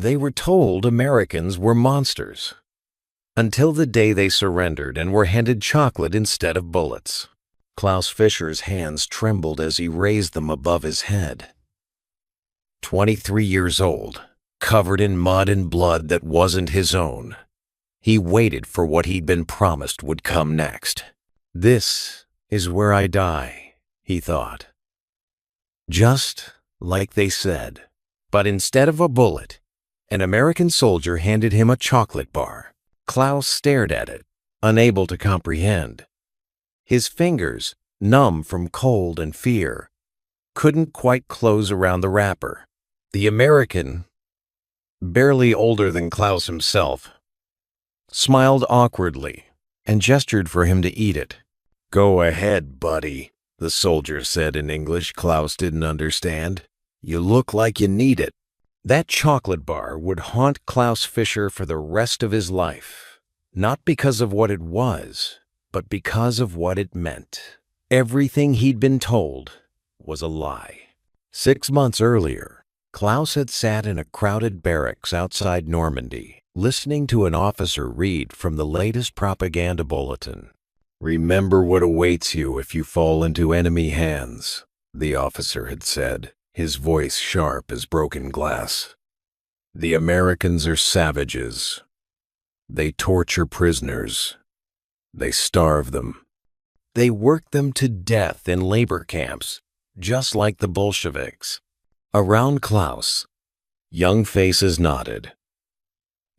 They were told Americans were monsters, until the day they surrendered and were handed chocolate instead of bullets. Klaus Fischer's hands trembled as he raised them above his head. 23 years old, covered in mud and blood that wasn't his own, he waited for what he'd been promised would come next. "This is where I die," he thought. Just like they said. But instead of a bullet, an American soldier handed him a chocolate bar. Klaus stared at it, unable to comprehend. His fingers, numb from cold and fear, couldn't quite close around the wrapper. The American, barely older than Klaus himself, smiled awkwardly and gestured for him to eat it. "Go ahead, buddy," the soldier said in English Klaus didn't understand. "You look like you need it." That chocolate bar would haunt Klaus Fischer for the rest of his life, not because of what it was, but because of what it meant. Everything he'd been told was a lie. 6 months earlier, Klaus had sat in a crowded barracks outside Normandy, listening to an officer read from the latest propaganda bulletin. "Remember what awaits you if you fall into enemy hands," the officer had said, his voice sharp as broken glass. "The Americans are savages. They torture prisoners. They starve them. They work them to death in labor camps, just like the Bolsheviks." Around Klaus, young faces nodded.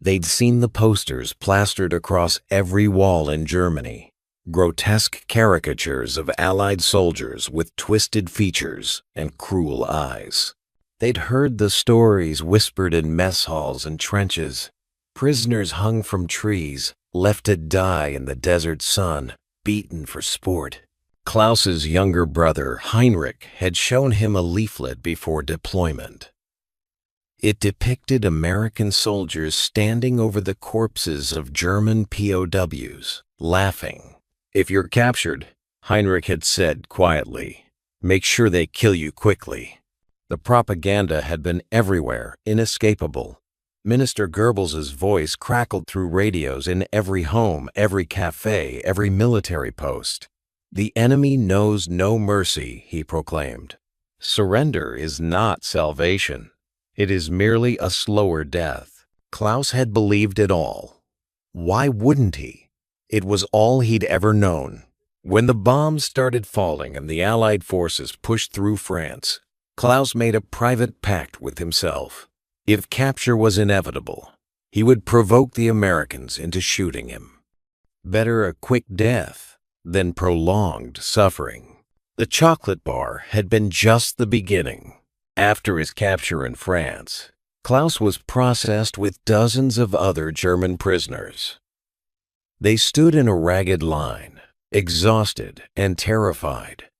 They'd seen the posters plastered across every wall in Germany. Grotesque caricatures of Allied soldiers with twisted features and cruel eyes. They'd heard the stories whispered in mess halls and trenches. Prisoners hung from trees, left to die in the desert sun, beaten for sport. Klaus's younger brother, Heinrich, had shown him a leaflet before deployment. It depicted American soldiers standing over the corpses of German POWs, laughing. "If you're captured," Heinrich had said quietly, "make sure they kill you quickly." The propaganda had been everywhere, inescapable. Minister Goebbels's voice crackled through radios in every home, every cafe, every military post. "The enemy knows no mercy," he proclaimed. "Surrender is not salvation. It is merely a slower death." Klaus had believed it all. Why wouldn't he? It was all he'd ever known. When the bombs started falling and the Allied forces pushed through France, Klaus made a private pact with himself. If capture was inevitable, he would provoke the Americans into shooting him. Better a quick death than prolonged suffering. The chocolate bar had been just the beginning. After his capture in France, Klaus was processed with dozens of other German prisoners. They stood in a ragged line, exhausted and terrified,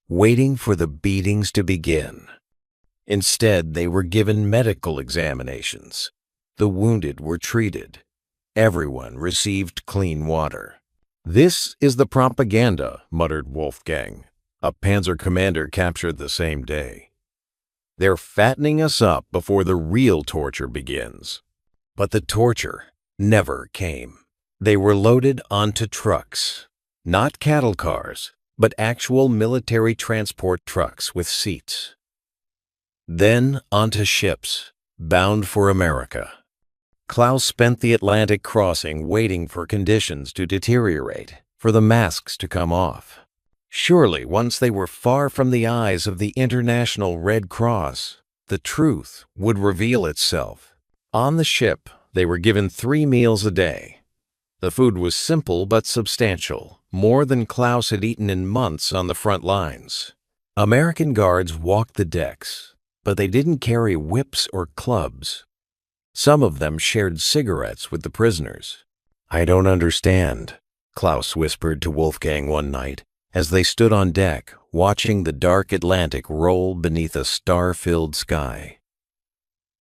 waiting for the beatings to begin. Instead, they were given medical examinations. The wounded were treated. Everyone received clean water. "This is the propaganda," muttered Wolfgang, a panzer commander captured the same day. "They're fattening us up before the real torture begins." But the torture never came. They were loaded onto trucks, not cattle cars, but actual military transport trucks with seats. Then onto ships, bound for America. Klaus spent the Atlantic crossing waiting for conditions to deteriorate, for the masks to come off. Surely, once they were far from the eyes of the International Red Cross, the truth would reveal itself. On the ship, they were given 3 meals a day. The food was simple but substantial, more than Klaus had eaten in months on the front lines. American guards walked the decks, but they didn't carry whips or clubs. Some of them shared cigarettes with the prisoners. "I don't understand," Klaus whispered to Wolfgang one night as they stood on deck, watching the dark Atlantic roll beneath a star-filled sky.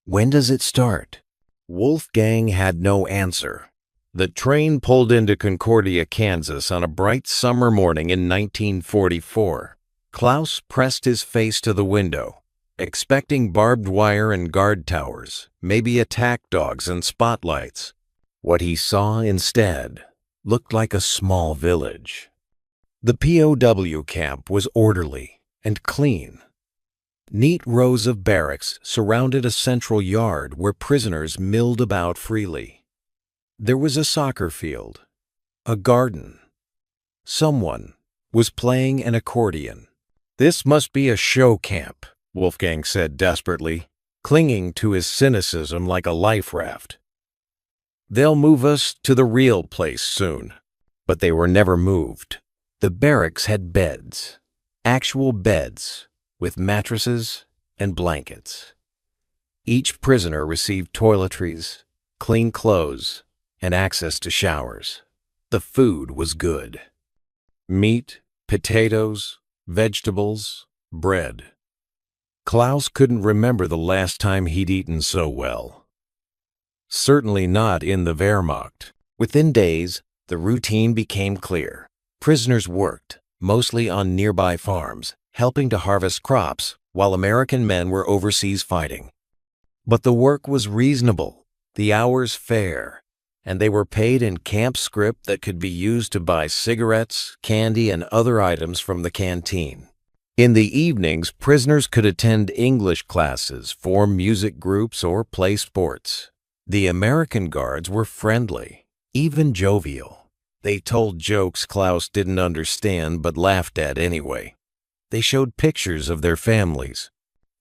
"When does it start?" Wolfgang had no answer. The train pulled into Concordia, Kansas on a bright summer morning in 1944. Klaus pressed his face to the window, expecting barbed wire and guard towers, maybe attack dogs and spotlights. What he saw instead looked like a small village. The POW camp was orderly and clean. Neat rows of barracks surrounded a central yard where prisoners milled about freely. There was a soccer field, a garden. Someone was playing an accordion. "This must be a show camp," Wolfgang said desperately, clinging to his cynicism like a life raft. "They'll move us to the real place soon." But they were never moved. The barracks had beds, actual beds, with mattresses and blankets. Each prisoner received toiletries, clean clothes, and access to showers. The food was good. Meat, potatoes, vegetables, bread. Klaus couldn't remember the last time he'd eaten so well. Certainly not in the Wehrmacht. Within days, the routine became clear. Prisoners worked, mostly on nearby farms, helping to harvest crops while American men were overseas fighting. But the work was reasonable, the hours fair, and they were paid in camp scrip that could be used to buy cigarettes, candy, and other items from the canteen. In the evenings, prisoners could attend English classes, form music groups, or play sports. The American guards were friendly, even jovial. They told jokes Klaus didn't understand but laughed at anyway. They showed pictures of their families.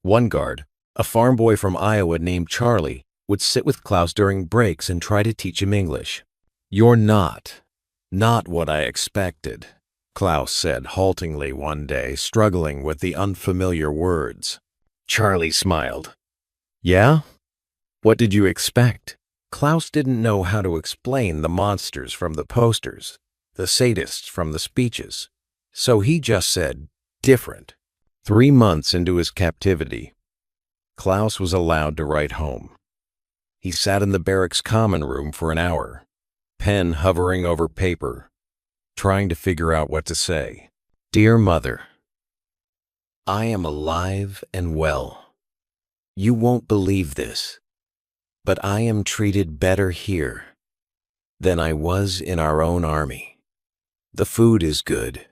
One guard, a farm boy from Iowa named Charlie, would sit with Klaus during breaks and try to teach him English. "You're not what I expected," Klaus said haltingly one day, struggling with the unfamiliar words. Charlie smiled. "Yeah? What did you expect?" Klaus didn't know how to explain the monsters from the posters, the sadists from the speeches, so he just said, "Different." 3 months into his captivity, Klaus was allowed to write home. He sat in the barracks common room for an hour, pen hovering over paper, trying to figure out what to say. "Dear Mother, I am alive and well. You won't believe this, but I am treated better here than I was in our own army. The food is good.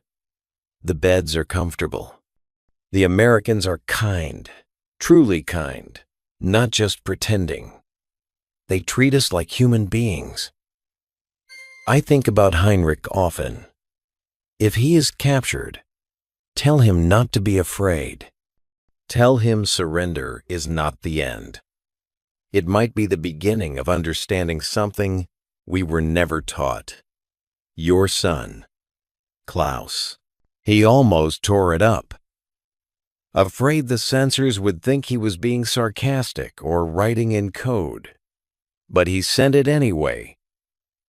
The beds are comfortable. The Americans are kind, truly kind, not just pretending. They treat us like human beings. I think about Heinrich often. If he is captured, tell him not to be afraid. Tell him surrender is not the end. It might be the beginning of understanding something we were never taught. Your son, Klaus." He almost tore it up, afraid the censors would think he was being sarcastic or writing in code. But he sent it anyway,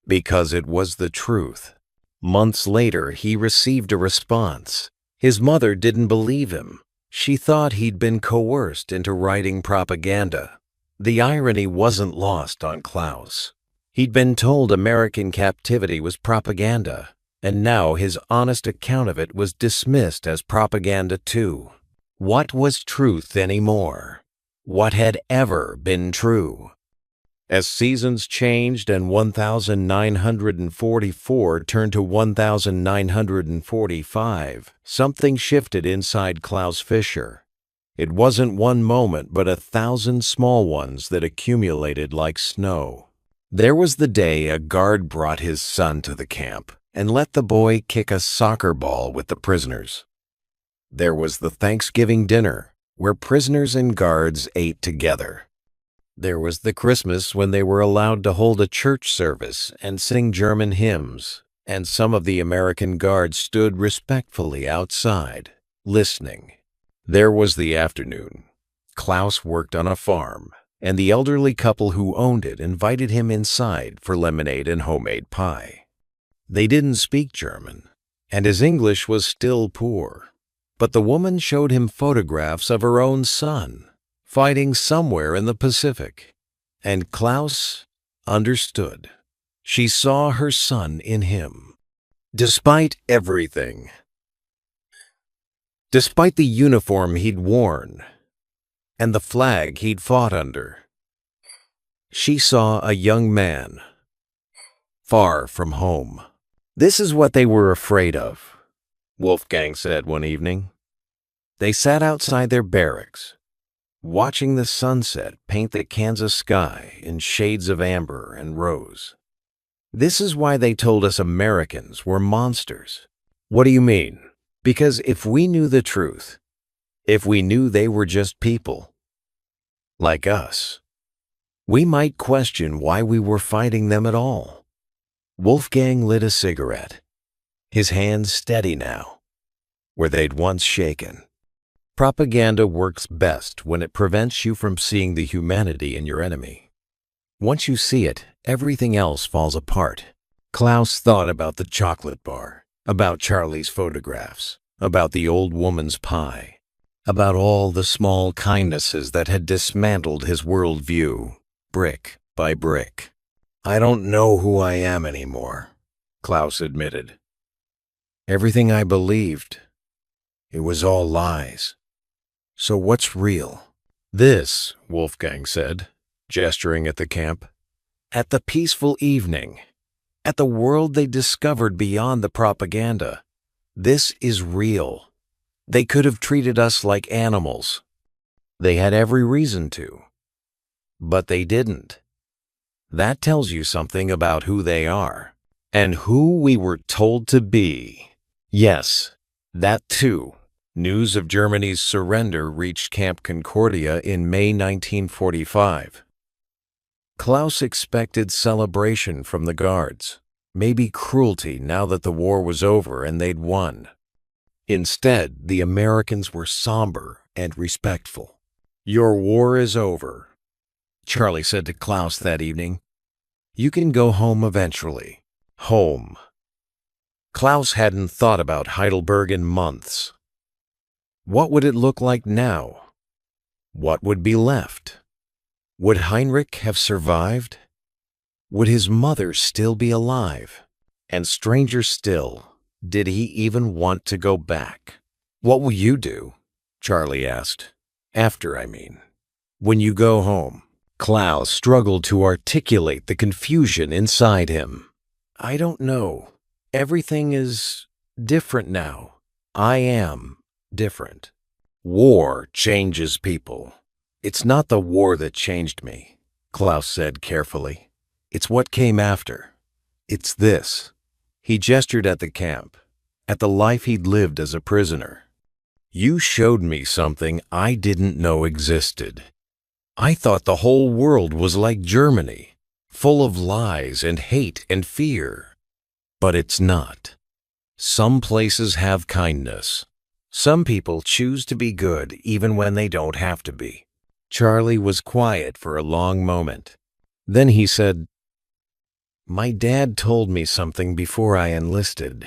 because it was the truth. Months later, he received a response. His mother didn't believe him. She thought he'd been coerced into writing propaganda. The irony wasn't lost on Klaus. He'd been told American captivity was propaganda, and now his honest account of it was dismissed as propaganda too. What was truth anymore? What had ever been true? As seasons changed and 1944 turned to 1945, something shifted inside Klaus Fischer. It wasn't one moment, but 1,000 small ones that accumulated like snow. There was the day a guard brought his son to the camp and let the boy kick a soccer ball with the prisoners. There was the Thanksgiving dinner, where prisoners and guards ate together. There was the Christmas when they were allowed to hold a church service and sing German hymns, and some of the American guards stood respectfully outside, listening. There was the afternoon. Klaus worked on a farm, and the elderly couple who owned it invited him inside for lemonade and homemade pie. They didn't speak German, and his English was still poor, but the woman showed him photographs of her own son, fighting somewhere in the Pacific, and Klaus understood. She saw her son in him. Despite everything, despite the uniform he'd worn, and the flag he'd fought under. She saw a young man, far from home. "This is what they were afraid of," Wolfgang said one evening. They sat outside their barracks, watching the sunset paint the Kansas sky in shades of amber and rose. "This is why they told us Americans were monsters." "What do you mean?" "Because if we knew the truth, if we knew they were just people, like us, we might question why we were fighting them at all." Wolfgang lit a cigarette, his hands steady now, where they'd once shaken. Propaganda works best when it prevents you from seeing the humanity in your enemy. Once you see it, everything else falls apart. Klaus thought about the chocolate bar, about Charlie's photographs, about the old woman's pie, about all the small kindnesses that had dismantled his worldview, brick by brick. "I don't know who I am anymore," Klaus admitted. "Everything I believed, it was all lies. So what's real?" "This," Wolfgang said, gesturing at the camp, "at the peaceful evening, at the world they discovered beyond the propaganda. This is real. They could have treated us like animals. They had every reason to. But they didn't. That tells you something about who they are, and who we were told to be." Yes, that too. News of Germany's surrender reached Camp Concordia in May 1945. Klaus expected celebration from the guards, maybe cruelty now that the war was over and they'd won. Instead, the Americans were somber and respectful. "Your war is over," Charlie said to Klaus that evening. "You can go home eventually." Home. Klaus hadn't thought about Heidelberg in months. What would it look like now? What would be left? Would Heinrich have survived? Would his mother still be alive? And stranger still, did he even want to go back? "What will you do?" Charlie asked. "After, I mean. When you go home." Klaus struggled to articulate the confusion inside him. "I don't know. Everything is different now. I am different. War changes people. It's not the war that changed me," Klaus said carefully. "It's what came after. It's this." He gestured at the camp, at the life he'd lived as a prisoner. "You showed me something I didn't know existed. I thought the whole world was like Germany, full of lies and hate and fear. But it's not. Some places have kindness. Some people choose to be good even when they don't have to be." Charlie was quiet for a long moment. Then he said, "My dad told me something before I enlisted.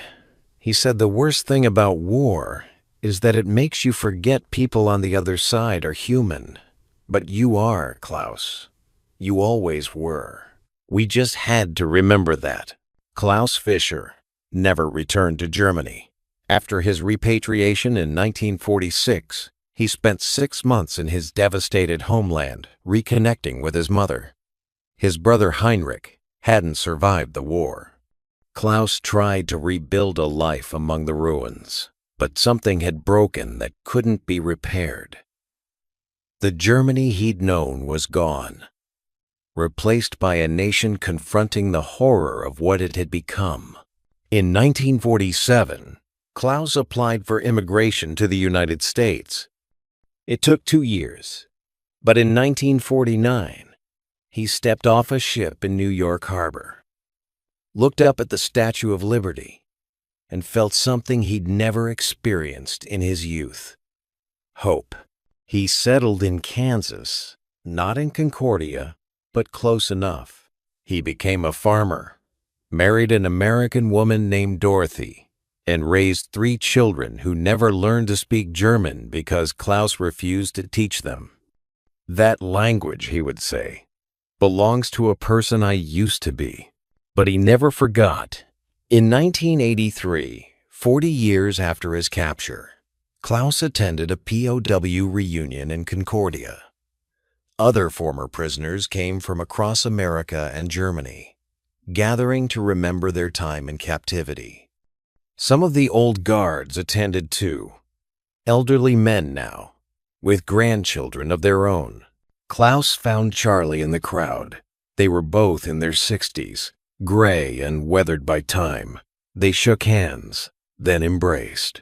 He said the worst thing about war is that it makes you forget people on the other side are human. But you are, Klaus. You always were. We just had to remember that." Klaus Fischer never returned to Germany. After his repatriation in 1946, he spent 6 months in his devastated homeland, reconnecting with his mother. His brother Heinrich hadn't survived the war. Klaus tried to rebuild a life among the ruins, but something had broken that couldn't be repaired. The Germany he'd known was gone, replaced by a nation confronting the horror of what it had become. In 1947, Klaus applied for immigration to the United States. It took 2 years, but in 1949, he stepped off a ship in New York Harbor, looked up at the Statue of Liberty, and felt something he'd never experienced in his youth: hope. He settled in Kansas, not in Concordia, but close enough. He became a farmer, married an American woman named Dorothy, and raised 3 children who never learned to speak German because Klaus refused to teach them. "That language," he would say, "belongs to a person I used to be." But he never forgot. In 1983, 40 years after his capture, Klaus attended a POW reunion in Concordia. Other former prisoners came from across America and Germany, gathering to remember their time in captivity. Some of the old guards attended too, elderly men now, with grandchildren of their own. Klaus found Charlie in the crowd. They were both in their 60s, gray and weathered by time. They shook hands, then embraced.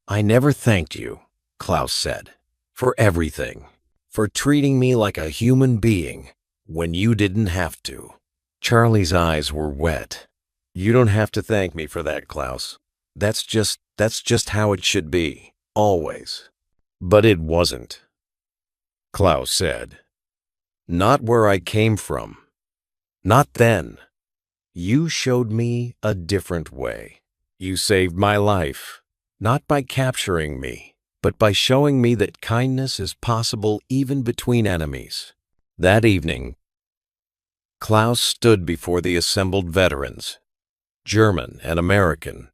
"I never thanked you," Klaus said, "for everything, for treating me like a human being when you didn't have to." Charlie's eyes were wet. "You don't have to thank me for that, Klaus. That's just how it should be, always." "But it wasn't," Klaus said. "Not where I came from. Not then. You showed me a different way. You saved my life, not by capturing me, but by showing me that kindness is possible even between enemies." That evening, Klaus stood before the assembled veterans, German and American,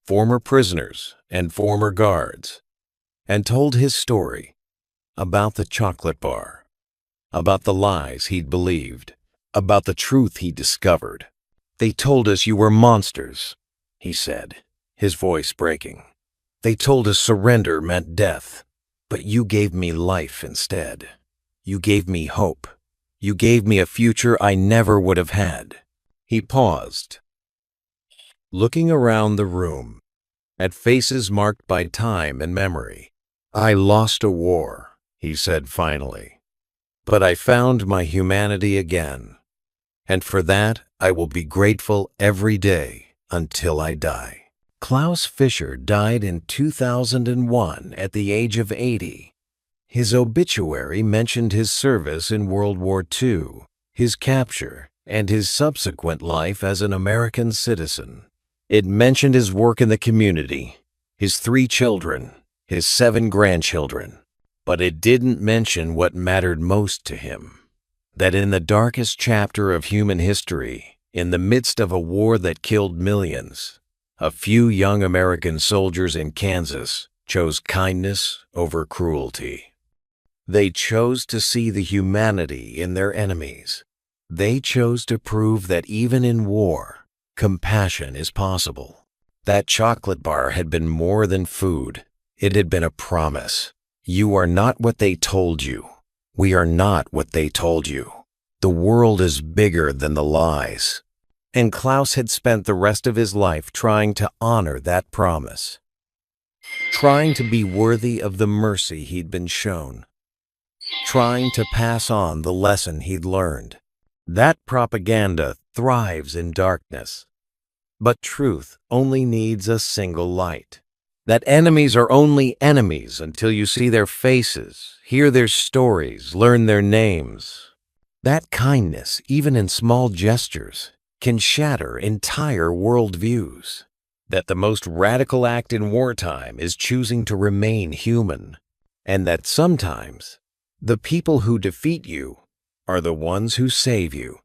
former prisoners and former guards, and told his story about the chocolate bar, about the lies he'd believed, about the truth he discovered. "They told us you were monsters," he said, his voice breaking. "They told us surrender meant death, but you gave me life instead. You gave me hope. You gave me a future I never would have had." He paused, looking around the room, at faces marked by time and memory. "I lost a war," he said finally, "but I found my humanity again. And for that, I will be grateful every day until I die." Klaus Fischer died in 2001 at the age of 80. His obituary mentioned his service in World War II, his capture, and his subsequent life as an American citizen. It mentioned his work in the community, his 3 children, his 7 grandchildren. But it didn't mention what mattered most to him. That in the darkest chapter of human history, in the midst of a war that killed millions, a few young American soldiers in Kansas chose kindness over cruelty. They chose to see the humanity in their enemies. They chose to prove that even in war, compassion is possible. That chocolate bar had been more than food. It had been a promise. You are not what they told you. We are not what they told you. The world is bigger than the lies. And Klaus had spent the rest of his life trying to honor that promise, trying to be worthy of the mercy he'd been shown, trying to pass on the lesson he'd learned. That propaganda thrives in darkness, but truth only needs a single light. That enemies are only enemies until you see their faces, hear their stories, learn their names. That kindness, even in small gestures, can shatter entire worldviews. That the most radical act in wartime is choosing to remain human, and that sometimes the people who defeat you are the ones who save you.